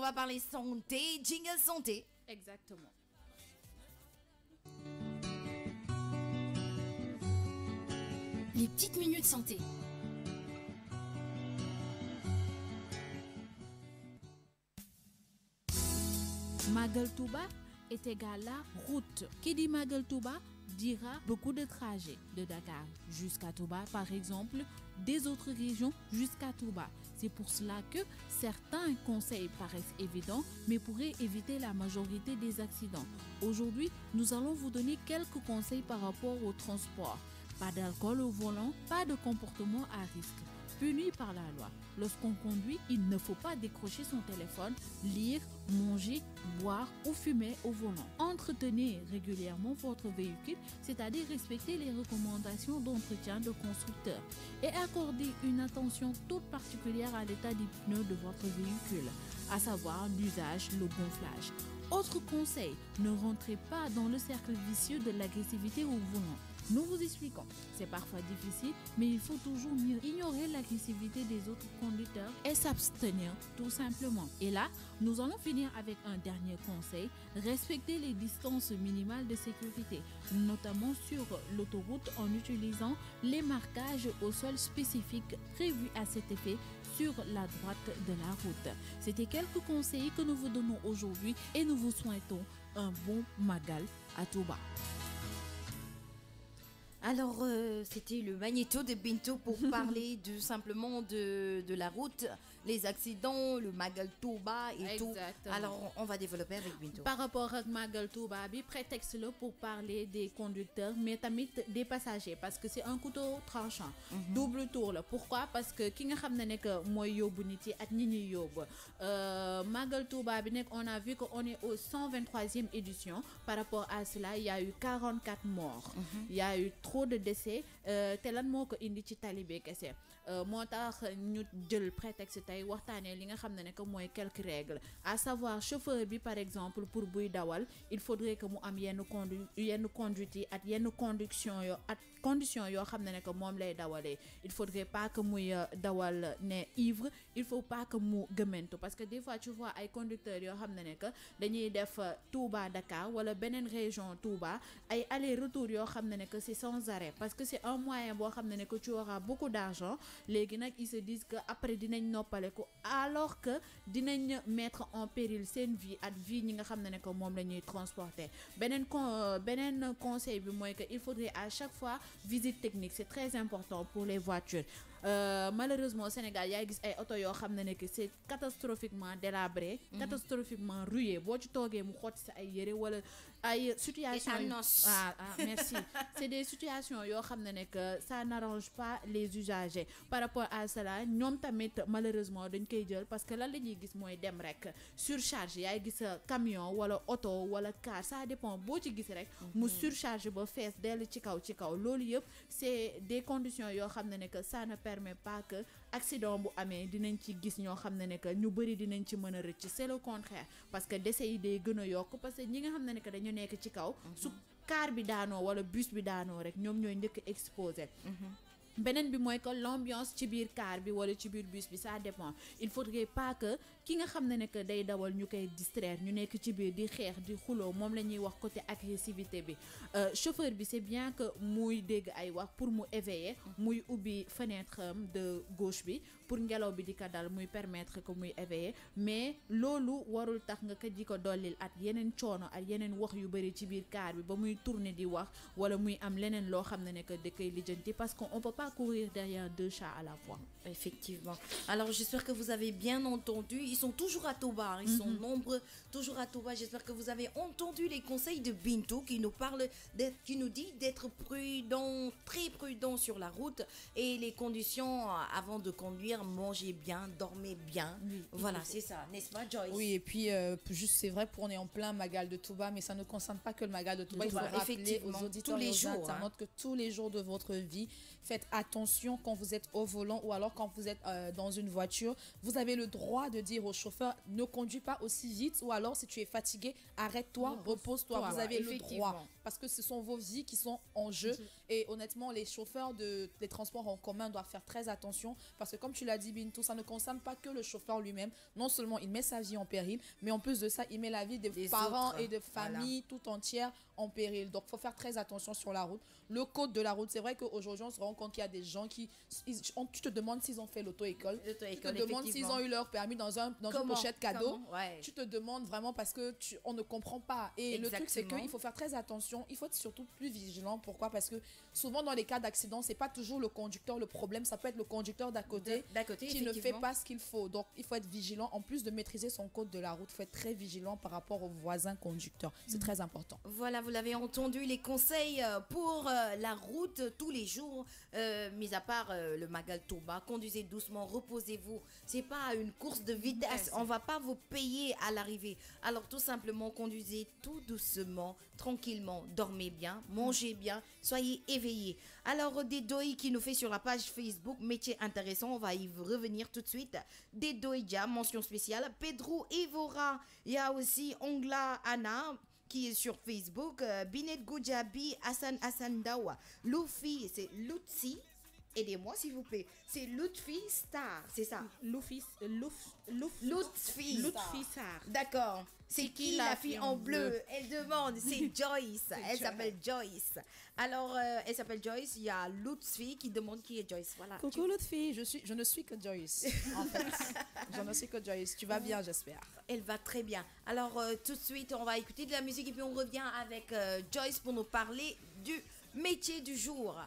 On va parler santé, jingle santé. Exactement. Les petites minutes santé. Magal Touba est égal à route. Qui dit Magal Touba dira beaucoup de trajets de Dakar jusqu'à Touba, par exemple, des autres régions jusqu'à Touba. C'est pour cela que certains conseils paraissent évidents, mais pourraient éviter la majorité des accidents. Aujourd'hui, nous allons vous donner quelques conseils par rapport au transport. Pas d'alcool au volant, pas de comportement à risque. Puni par la loi. Lorsqu'on conduit, il ne faut pas décrocher son téléphone, lire, manger, boire ou fumer au volant. Entretenez régulièrement votre véhicule, c'est-à-dire respecter les recommandations d'entretien de constructeur et accordez une attention toute particulière à l'état des pneus de votre véhicule, à savoir l'usage, le gonflage. Autre conseil, ne rentrez pas dans le cercle vicieux de l'agressivité au volant. Nous vous expliquons, c'est parfois difficile, mais il faut toujours mieux ignorer l'agressivité des autres conducteurs et s'abstenir tout simplement. Et là, nous allons finir avec un dernier conseil, respecter les distances minimales de sécurité, notamment sur l'autoroute en utilisant les marquages au sol spécifiques prévus à cet effet sur la droite de la route. C'était quelques conseils que nous vous donnons aujourd'hui et nous vous souhaitons un bon Magal à Touba. Alors, c'était le magnéto de Bintou pour parler simplement de la route, les accidents, le Magal Touba et tout. Alors, on va développer avec Bintou. Par rapport à Magal Touba, prétexte là pour parler des conducteurs, mais tamit des passagers, parce que c'est un couteau tranchant, double tour là. Pourquoi? Parce que ki nga xamné nek moy yobbu nit yi ak ñi ñi yobbu. Magal Touba bi nek on a vu qu'on est au 123e édition. Par rapport à cela, il y a eu 44 morts. Il y a eu trop de décès te lan moko indi ci talibé kessé motax ñu jël prétexte tay waxtané li nga xamné nek moy quelques règles à savoir chauffeur bi par exemple pour buy dawal il faudrait que mu am yenn conduite yi ak yenn condition yo xamné nek mom lay dawalé il faudrait pas que muy dawal né ivre, il faut pas que mu gëmentu parce que des fois tu vois ay conducteurs yo xamné nek dañuy def Touba Dakar wala benen région Touba ay aller retour yo xamné nek c'est sans arrêt parce que c'est un moyen bo xamné que tu auras beaucoup d'argent légui nak ils se disent que après dinañ noppalé ko alors que dinañ mettre en péril sen vie ak vie ñi nga xamné que mom lañuy transporter benen conseil bi moy que il faudrait à chaque fois visite technique, c'est très important pour les voitures. Malheureusement au Sénégal y a gis ay auto yo xamné que c'est catastrophiquement délabré, catastrophiquement rouillé bo ci togué mu xoti sa ay yéré wala ay situation merci c'est des situations yo xamné que ça n'arrange pas les usagers par rapport à cela ñom tamit malheureusement dañ koy jël parce que lan lañuy gis moy dem rek surcharge yaay gis camion wala auto wala car ça dépend bo ci gis rek mu surcharge ba fess del ci kaw lolu yëpp c'est des conditions yo xamné que ça ne permet pas que accident bu amé dinañ ci gis ño xamné que ñu bari dinañ ci mëna recc c'est le contraire parce que décès yi day gëna yok parce que ñi nga xamné que dañu nekk ci kaw su car bi daano wala bus bi daano rek ñom ñoy ñëk exposé benen bi moy que l'ambiance ci biir car bi wala ci biir bus bi ça dépend il faudrait pas que ki nga xamné nek day dawal ñukay distraire ñu nek ci biir di xeex di xulo mom lañuy wax côté agressivité bi chauffeur bi c'est bien que muy dégg ay wax pour mu éveiller muy ubbi fenêtre de gauche bi pour ngelaw bi di ka dal muy permettre que muy éveiller mais lolu warul tax nga ka di ko dolil at yenen choono ak yenen wax yu bari ci biir car bi ba muy tourner di wax wala muy am lenen lo xamné nek da kay lijeenti parce qu'on peut pas courir derrière deux chats à la fois. Effectivement. Alors j'espère que vous avez bien entendu. Ils sont toujours à Touba, ils sont nombreux, toujours à Touba. J'espère que vous avez entendu les conseils de Bintou qui nous parle, qui nous dit d'être prudent, très prudent sur la route et les conditions avant de conduire, mangez bien, dormez bien. Oui, voilà, c'est ça, n'est-ce pas Joyce? Oui, et puis juste c'est vrai qu'on est en plein Magal de Touba, mais ça ne concerne pas que le Magal de Touba. Il faut rappeler aux auditeurs et aux internautes que tous les jours de votre vie, faites attention quand vous êtes au volant ou alors quand vous êtes dans une voiture. Vous avez le droit de dire dire aux chauffeurs, ne conduis pas aussi vite, ou alors si tu es fatigué, arrête-toi, repose-toi. Vous avez le droit, parce que ce sont vos vies qui sont en jeu. Et honnêtement, les chauffeurs des transports en commun doivent faire très attention, parce que comme tu l'as dit, Bintou, ça ne concerne pas que le chauffeur lui-même. Non seulement il met sa vie en péril, mais en plus de ça, il met la vie des parents autres, et de familles tout entières en péril. Donc, il faut faire très attention sur la route. Le code de la route, c'est vrai qu'aujourd'hui, on se rend compte qu'il y a des gens tu te demandes s'ils ont fait l'auto-école. Tu te demandes s'ils ont eu leur permis dans une pochette cadeau. Tu te demandes vraiment parce que on ne comprend pas. Et le truc, c'est qu'il faut faire très attention. Il faut être surtout plus vigilant. Pourquoi? Parce que souvent, dans les cas d'accident, c'est pas toujours le conducteur le problème. Ça peut être le conducteur d'à côté qui ne fait pas ce qu'il faut. Donc, il faut être vigilant. En plus de maîtriser son code de la route, il faut être très vigilant par rapport aux voisins conducteurs. C'est très important. Voilà, vous l'avez entendu, les conseils pour la route tous les jours, mis à part le Magal Touba. Conduisez doucement, reposez-vous. C'est pas une course de vitesse. On va pas vous payer à l'arrivée. Alors tout simplement, conduisez tout doucement, tranquillement. Dormez bien, mangez bien, soyez éveillés. Alors Dedoy qui nous fait sur la page Facebook, métier intéressant, on va y revenir tout de suite. Dedoy Dia, mention spéciale. Pedro Evora, il y a aussi Ongla Anna qui est sur Facebook, Binet Goujabi, Hassan Dawa, Luffy, c'est Lutsi, aidez-moi s'il vous plaît, c'est Lutfi Star, c'est ça? Lutfi Star. D'accord. C'est qui la fille en bleu? Elle demande, c'est Joyce. Elle s'appelle Joyce. Alors, elle s'appelle Joyce. Il y a Lutfi qui demande qui est Joyce. Voilà. Coucou Lutfi, je ne suis que Joyce. En fait, je ne suis que Joyce. Tu vas bien, j'espère. Elle va très bien. Alors, tout de suite, on va écouter de la musique et puis on revient avec Joyce pour nous parler du métier du jour.